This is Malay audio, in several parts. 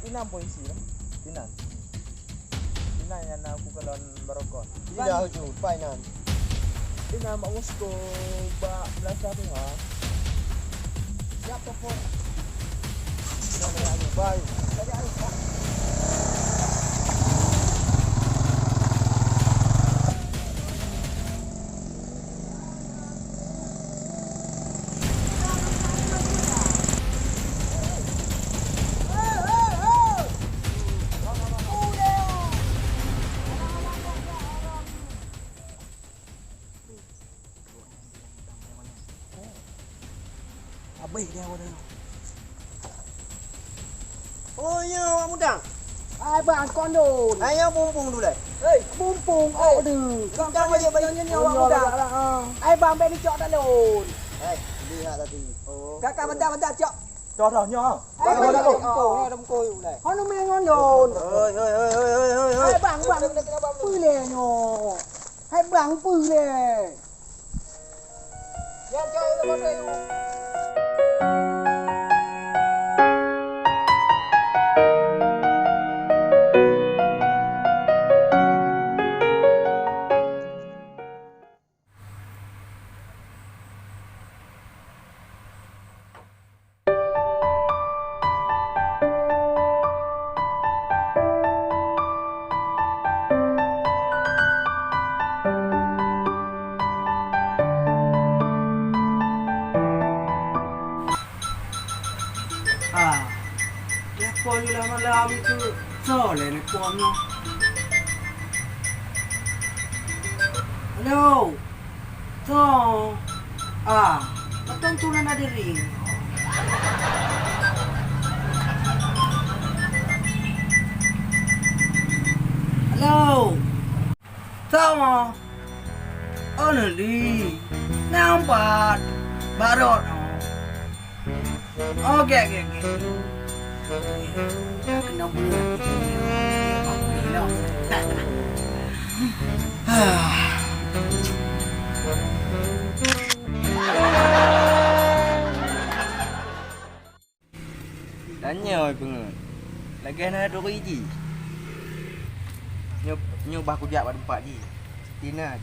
inam polisi lah. Inan. Inan yang aku kalau barokon. Tidak tu, painan. Inan mak musko ba belasa tu ha. Siap telepon. Baik. Abih dia orang. Oh ya, orang muda. Ai bang kondon. Ayo bumbung dulu. Hei, bumpung au de. Kang aja bayarnya Orang muda. Ai bang beli cok dah lon. Lihat tadi. Oh. Kakak bentar cok. Cho nyo. Ai bang bumpung ni ada mukoi ulai. Hono me ngondon. Oi. Ai bang pui le nyo. Hai bang pui le. Ya cok itu bodoh. Con như là mà làm cứ sợ lên này con nó. Hello. So. Matuntunan na diri. Hello. So. Ano di? Nampak. Barot. Okay. Kena bunuh Tanya oi pengen. Lagi nak ada biji. Nyoba aku jak pada tempat ji. Tina.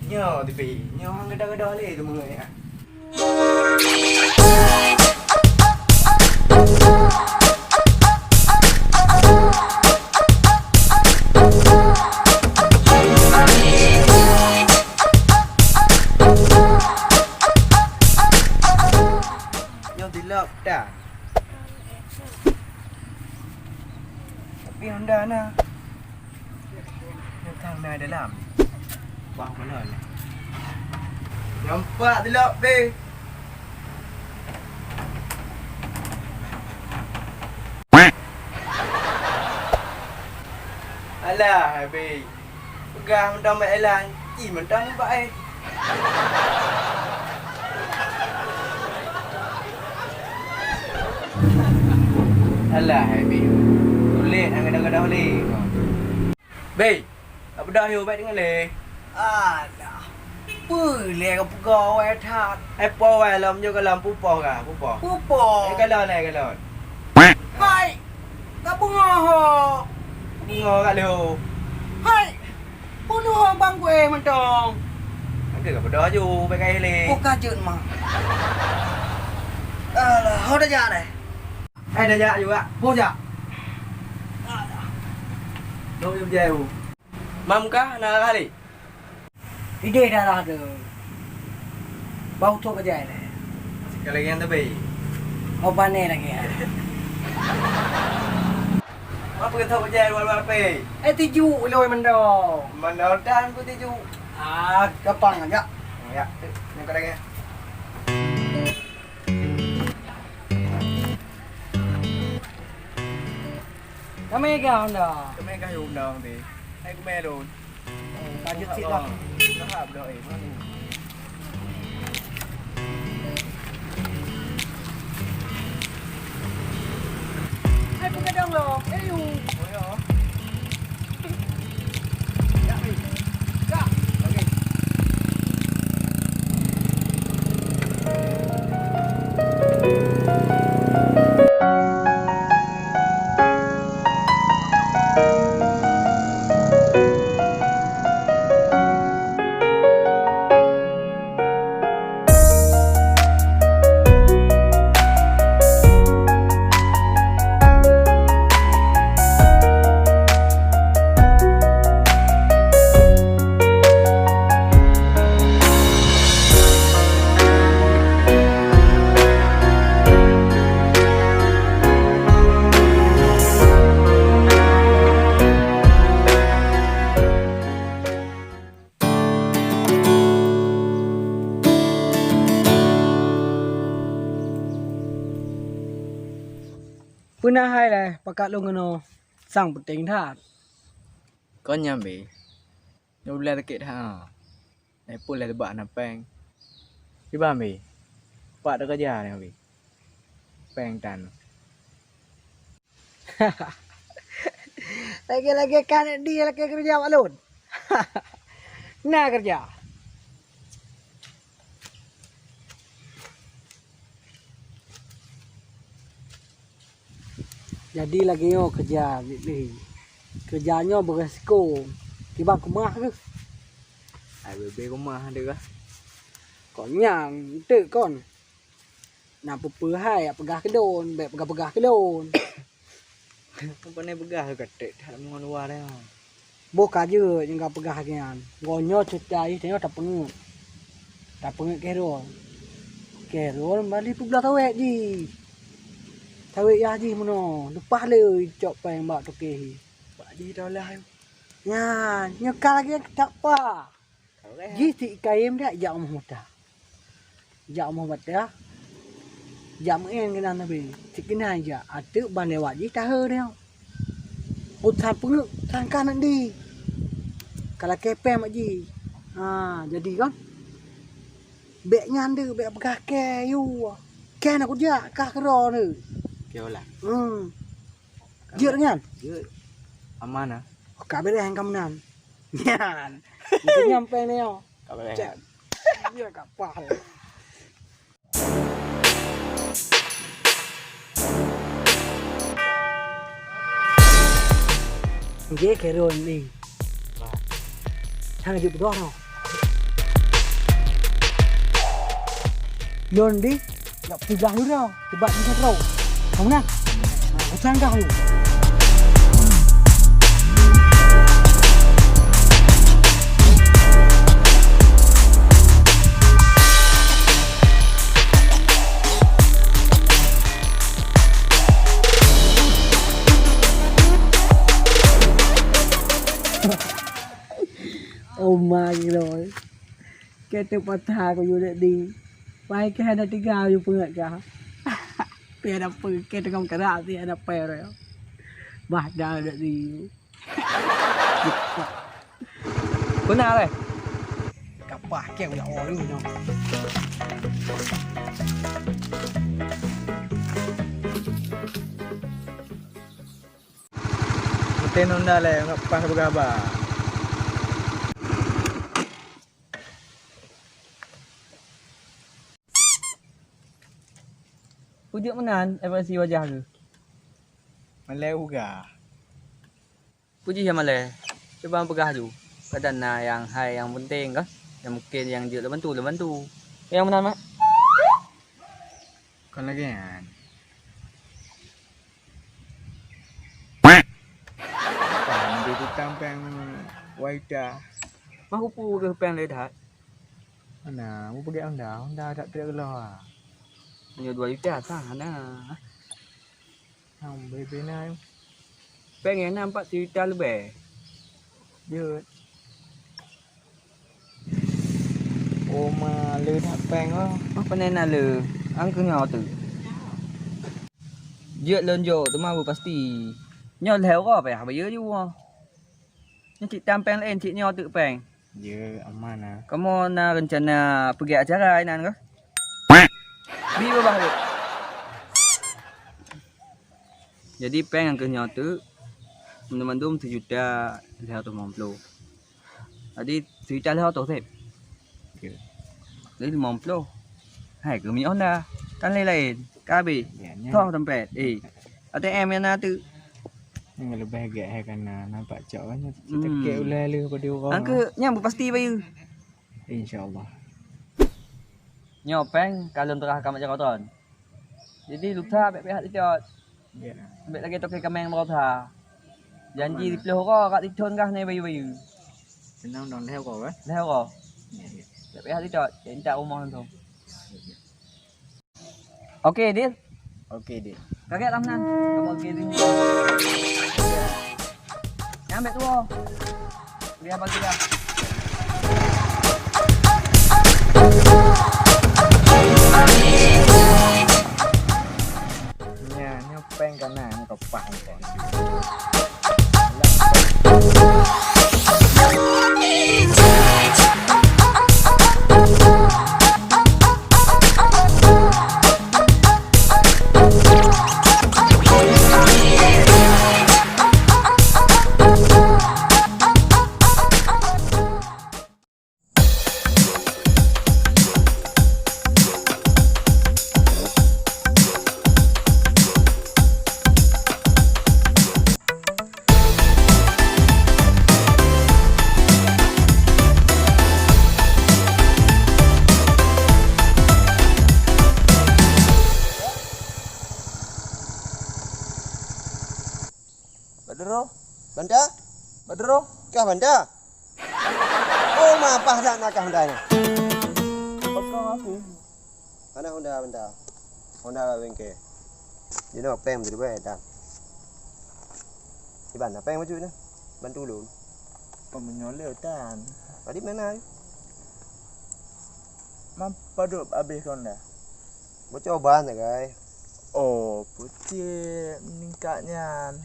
Nyo tapi nyo hang geda-geda le tu mengai ah. Nyo dilap dah. Tapi Honda na. Tang na dalam. Bang mana ni? Nampak dilap deh. Alah, habis. Pegang mentang mak elan. Mentang nampak Alah, habis. Tulis kadang-kadang boleh. Bey, apa dah hiu baik dengan le? Alah. Boleh kau pegawai tak? Apa wai lam jo kalam pupoh ka, pupoh. Pupoh. Kalon. Hai. Kau bunga. Bunga kat le. Hai. Bunuh bang gue mentong. Ada ka pada ju baik kai le. Bukan jun mah. Alah, kau dah jadi. Dah jak juga. Bojak. Đâu jom jauh. Mam kah nak kali? Ide dah ada. Bau tu kerja ni. Sekali yang tebi. Mau panen lagi. Apa kita kerja luar apa? Tiju loi mendong. Mendodan ku tiju. Gampang aja. Ya, ni kau lagi. Kami kau dah. Kami kah hiu dong ti. Hai ku me luôn. Lanjut sih lah. Nó hợp đội. Hai pun kadang loh. Ayo. Ôi hả? Ya. Okey. Pernah hai lah pakat lu ngono sang penting dah. Có nhầm bị. Nó lên cái kiện ha. Này pun lên bạn nằm bang. Cái ba mì. Bạn đã có già này bị. Bang tàn. Lagi-lagi kan dia lagi kerja alun. Nah kerja. Jadi lagi yo kerja ni. Kerjanya beresiko. Tiba kumah ke. Ai bebe có mà được á. Còn nhang tự con. Nah pepe hai pegah ke don, baik pegah-pegah ke don. Apa ni begah gede. Tak mau luar dah. Boka je yang gak pegah kian. Gonyo cetai tengok tak pengut. Tak pengut kerol. Kerol balik pula tawek ji. Tawek ya ji mono. Lepas le cok peng bak toke. Pak ji dah lah. Ya, nyekal lagi tak apa. Ji ti kaim dak jak muda. Jak muda. Jak en kena nabi. Tikina aja. Atu ban lewat ji tahu dia. Utan pengut tangkan nanti. Kalau kepem mak ji. Ha, jadi kan. Bek nyanda bek pegah ke you. Ke nak kerja kah kero ni. Kêu là. Jeur ngan. Chứ. Aman ah. Ka bere hang kamnan. Nyan. Itu nyampe ni yo. Kau boleh. Dia kapal. Dia kero ni. Thằng chụp đó nào. Yon đi, gặp từ giang nữa đâu, từ bạn đi đâu, không nè, có sang cao luôn. Oma rồi, cái từ patah của you đi. Baik ke ada 3 you pengat kah. Pe ada ke dengan kerak dia ada pe rồi. Bah dah ada di. Bữa nào rồi? Kapah keo ya oi no. Tên Honda là ngapa berapa? Pujuk menan evaluasi wajah ke? Malay juga. Puji sama le. Coba pegah ju. Kadana yang hai yang penting kah? Yang mungkin yang dia bantu. Yang menan mak? Còn lagi kan. Di tukang peng waida. Mak upu ke peng le dah. Mana? Mau pergi Honda tak terkeluar. Hanya 2 juta sana. Không bebe nay. Pengen 4 juta lebih. Dưa. Ô mà lư thạch peng á. Apa nena le? Angka ngau tu. Dựa lên vô tu mau pasti. Nyo leo ko phải bây giờ ju. Ni cik tampang lain cik nyo tự peng. Dưa aman ah. Kamu na rencana pergi acara nan ke? Bi berapa tu? Jadi peng yang kenyal tu mendum 1 juta 250. Jadi 1 juta 200 thêm. Dưa. Lấy 50. Hai cứ mi Honda. Tan lain KB. Ya nya. Thong tempat. ATM yang na tu. Yang lebih agak hai kan nampak coknya. Kita kek ulai lu pada orang. Angka nyam pasti bayu. Insyaallah. Nyo peng kalau terah kamat jaga ton. Jadi lupa pihak dijot. Ya. Ambil lagi toke kameng berapa. Janji di peluh ko kat ditun kah ni bayu-bayu. Senang dong theo kau kan? Leh ko. Ya ya. Pihak dijot. Cinta umur tu. Okey, deal. Okey deh. Kaget lah nan. Kamu okey ni. Ambil tu. Dia bagi dah. Nya peng kanan pah kon. Badro. Banda? Badro? Kah banda? Oh, mapah dak nak kah banda ni. Bakal apa? Mana Honda banda? Honda ka bengke. Dia nak pem tu bae dah. Di mana pem maju ni? Bantu dulu. Pemenyoleh tan. Tadi mana? Mampa duk habis kon dah. Bocor ban tak guys. Oh, putih meningkatnya.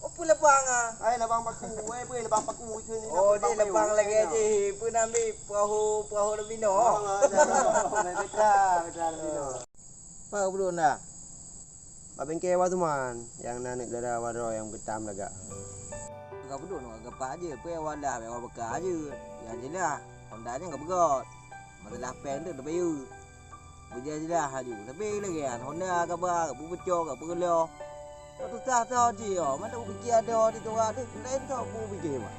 Apa lebang ah? Ai lebang paku, boleh lebang paku itu ni. Oh, dia lebang lagi aja. Pun ambil perahu lebino. Betul lebino. Apa belum dah? Abang kewa tu man, yang nanik dada waro yang getam laga. Kau belum nak gapak aja. Apa yang wadah, yang bekal aja. Yang jelah, Honda nya enggak begot. Masalah pen tu dah bayu. Berjaya jelah haju. Tapi lagi kan Honda gapak, bu pecah, gak perlu. Tu sah je. Mana bu fikir ada di tu ada. Lain tu bu fikir mak.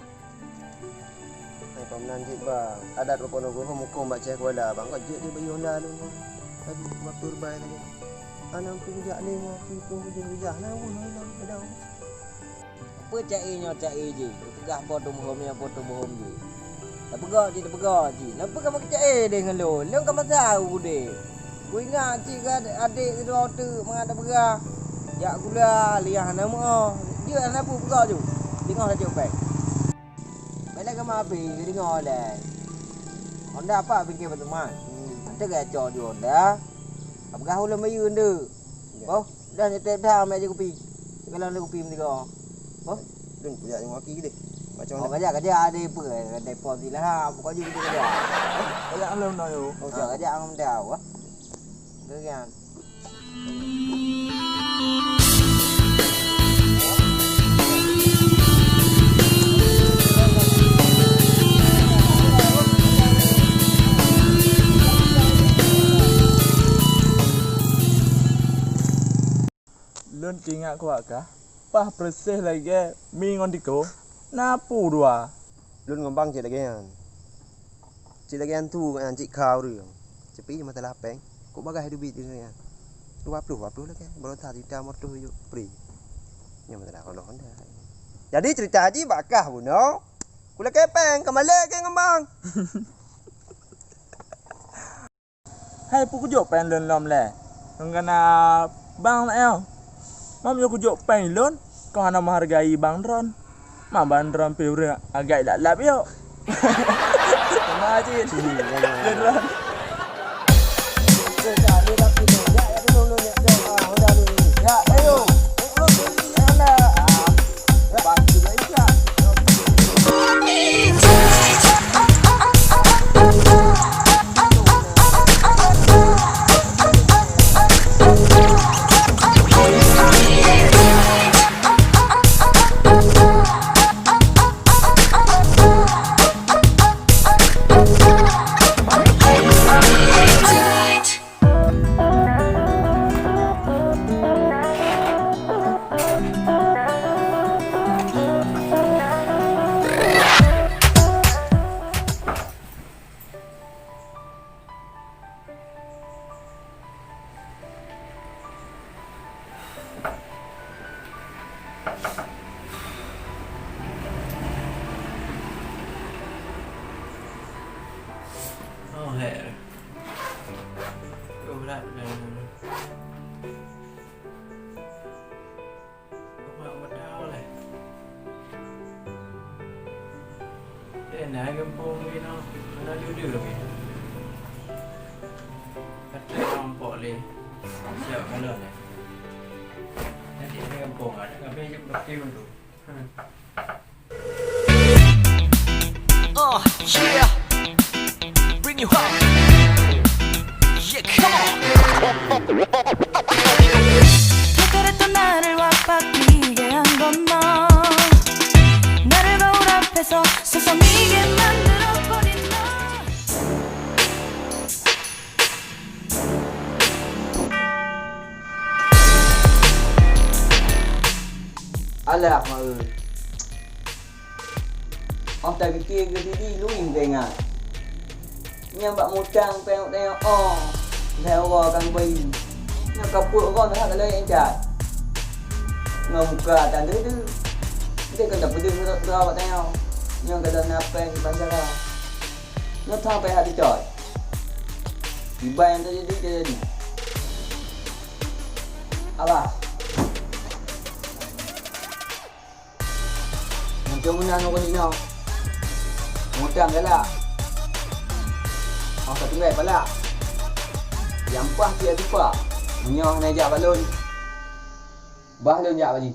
Hai pemenan cik bang, adat apa nogo hukum baca kuala bang kau je dia bayi Honda lu. Tadi waktu berbaik lagi. Anak pun jak ni mau pun hujah nah pun ada. Apa cak je. Tegah potong bohong je. Tak pegak je. Kenapa kamu cak dengan lu? Lu kan masa deh. Ku ingat cik adik kedua tu mengadap berah. Ya gula liah nama. Dia nak apa pegak tu. Tengok dah cok baik. Baiklah kamu habis dengar dah. Honda apa fikir teman? Ada gacor di Honda. Apakah ulah mayu anda? Oh, dah nyetel dah ambil je kopi. Kalau ada kopi mesti kau. Oh, Dun punya yang waki deh. Macam oh mana? kerja ada apa? Ada pos lah ha. Pokok je kerja. Banyak alun dah yo. Oh, kerja am dah wah. Kerja. Lun kingat kuat kah? Pah persih lagi mi ngon diko. Napu dua. Dun ngembang cik lagi kan. Cik lagi kan tu kan cik kau tu. Cepi mata lapeng. Kau bagai hidup di sini kan. 20 lagi. Baru tadi kita motor yuk free. Yang mata kalau Honda. Jadi cerita haji bakah pun no. Kula kepeng kemale ke ngembang. Hai pu kujuk pen lun lom le. Ngana bang el. Mam yo kujuk pen lun. Kau hana menghargai bang Ron. Mam bang Ron pure agak lap yo. Sama aja. Lun Ron. Ya, ayo. Hey! Kalian dah gempung gini, mana duduk lagi. Kata nampak le, siap kalau le. Nanti ada gempung ada, kami jumpa berarti dulu. Yeah, bring you home. Yeah, come on. 그랬던 나를 와바뀌게 한 건 너. 나를 거울 앞에서 서성이게 만들어버린 너. Alah mak ơi. Ông ta fikir ke sini lu yang tengah. Nyambak mutang tengok-tengok theo kan bay. Nak kapur orang tak ada yang cat. Ngam muka tak ada tu. Dia kan tak peduli berawak tengok. Yang kata napeng bandara. Nak sampai hati coy. Tiba yang terjadi. Abah. Macam mana nak ni nak? Mudang galak. Orang satu baik pala. Yang pas dia lupa. Menyong najak balon. Balon jak bagi.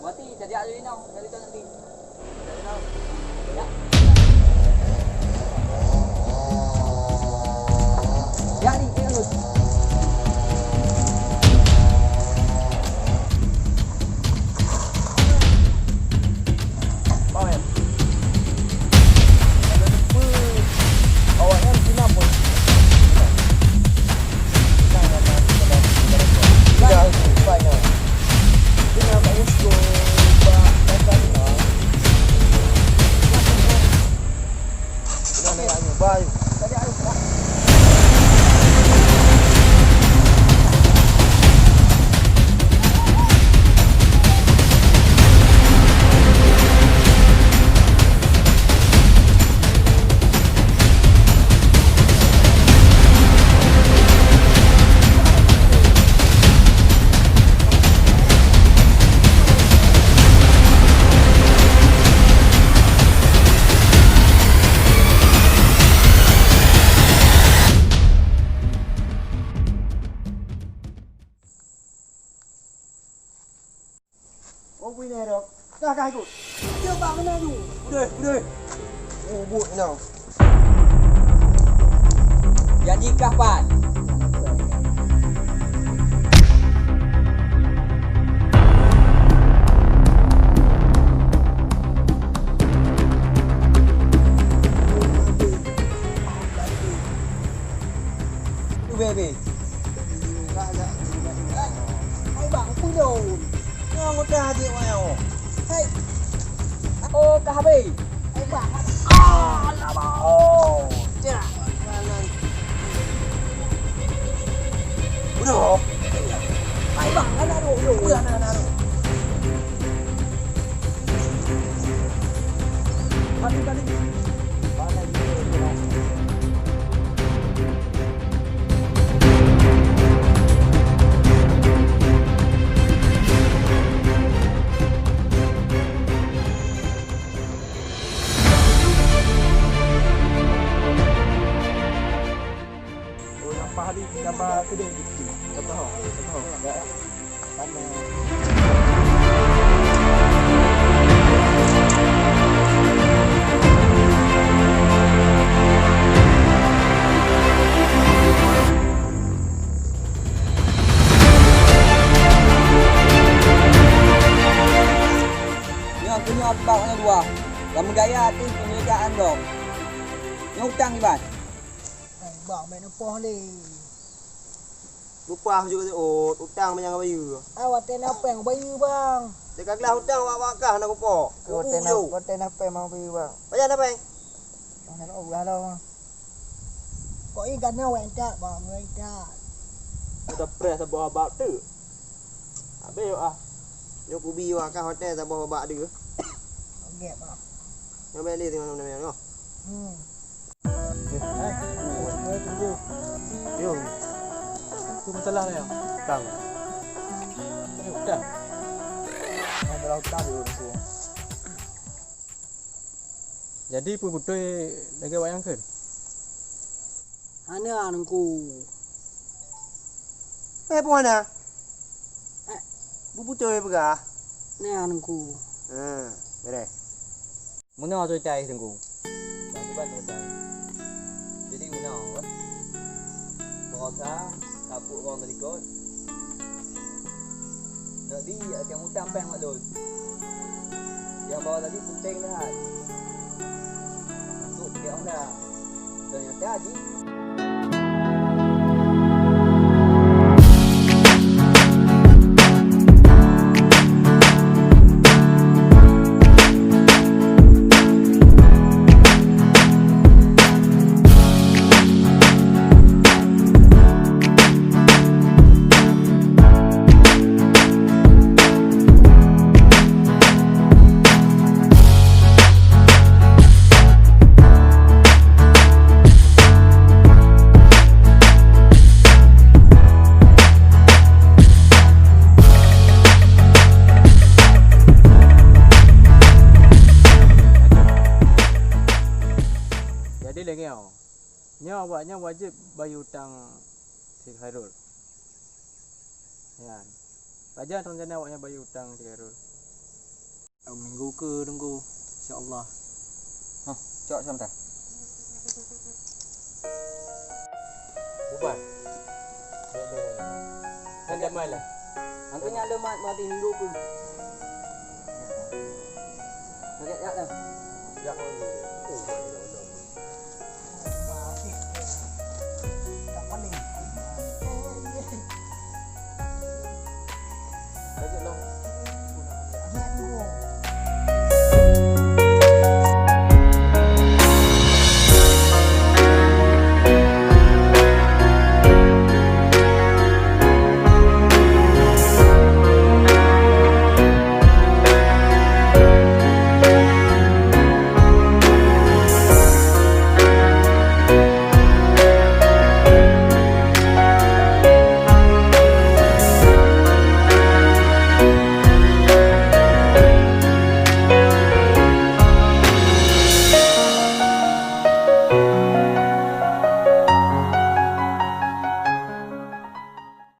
Mati jadi ada ni nak. Jadi tak nanti. Jadi nak. Ya. Ya ni tengok dulu. Bawa. Awaknya di mana pun. Jangan banyak. Dengan bagus tu. Bye. Tadi ayo. Quy này được. Ra cái cụt. Chưa vào cái này đủ. Udah. Oh, buat now. Janji kapan? Tu baby. Hai bạn cúi đầu. Ngon ra gì wow. Hey. Ô cà bì. Hai bạn. Là bao. Chà. Udah. Hai bạn ana đủ. Udah ana. Tadi. Mana dia? Hari gambar kedai gitu. Betul. Ya. Panas. Yang punya baknya dua. Yang menggaya tu penjagaan dong. Yang hutang ni, Ban. Bảo mẹ nó po lên. Lupa juga tu. Oh, hutang banyak bayu. Awak ten apa yang bayu bang? Dekat kelas hutang wak-wakah nak kupo. Hotel apa mang pi bang? Bayar apa? Bang nak ubah dah bang. Kok ikan awak tak bang, awak tak. Udah press sebuah bab tu. Habis yuk ah. Yo kubi wakah hotel tak bawa bak dia. Okey bang. Yang balik tengok mana mana. Tunggu. Yo, Tu masalah dia. tang. Ini udah. Ada laut tadi tu. Jadi pun betul lagi wayang kan? Ana anku. Pun mana? Bubu tu berah. Ni anku. Beres. Muna tôi chạy thằng cụ. Đang cái bạn chạy. Jadi muna kan. Pengosa kapuk orang melikot. Nak di yang hutang bank mak dul. Yang bawa tadi penting dah. Masuk dia orang dah. Ternyata haji. Jadi lagi oh. Nya awaknya wajib bayar hutang si Khairul. Ya. Baca rencana awaknya bayar hutang si Khairul. Minggu ke tunggu. Insya-Allah. Cok sebentar. Bubar. Kan mai lah. Angkanya lemat mati minggu pun. Nak dah. Ya.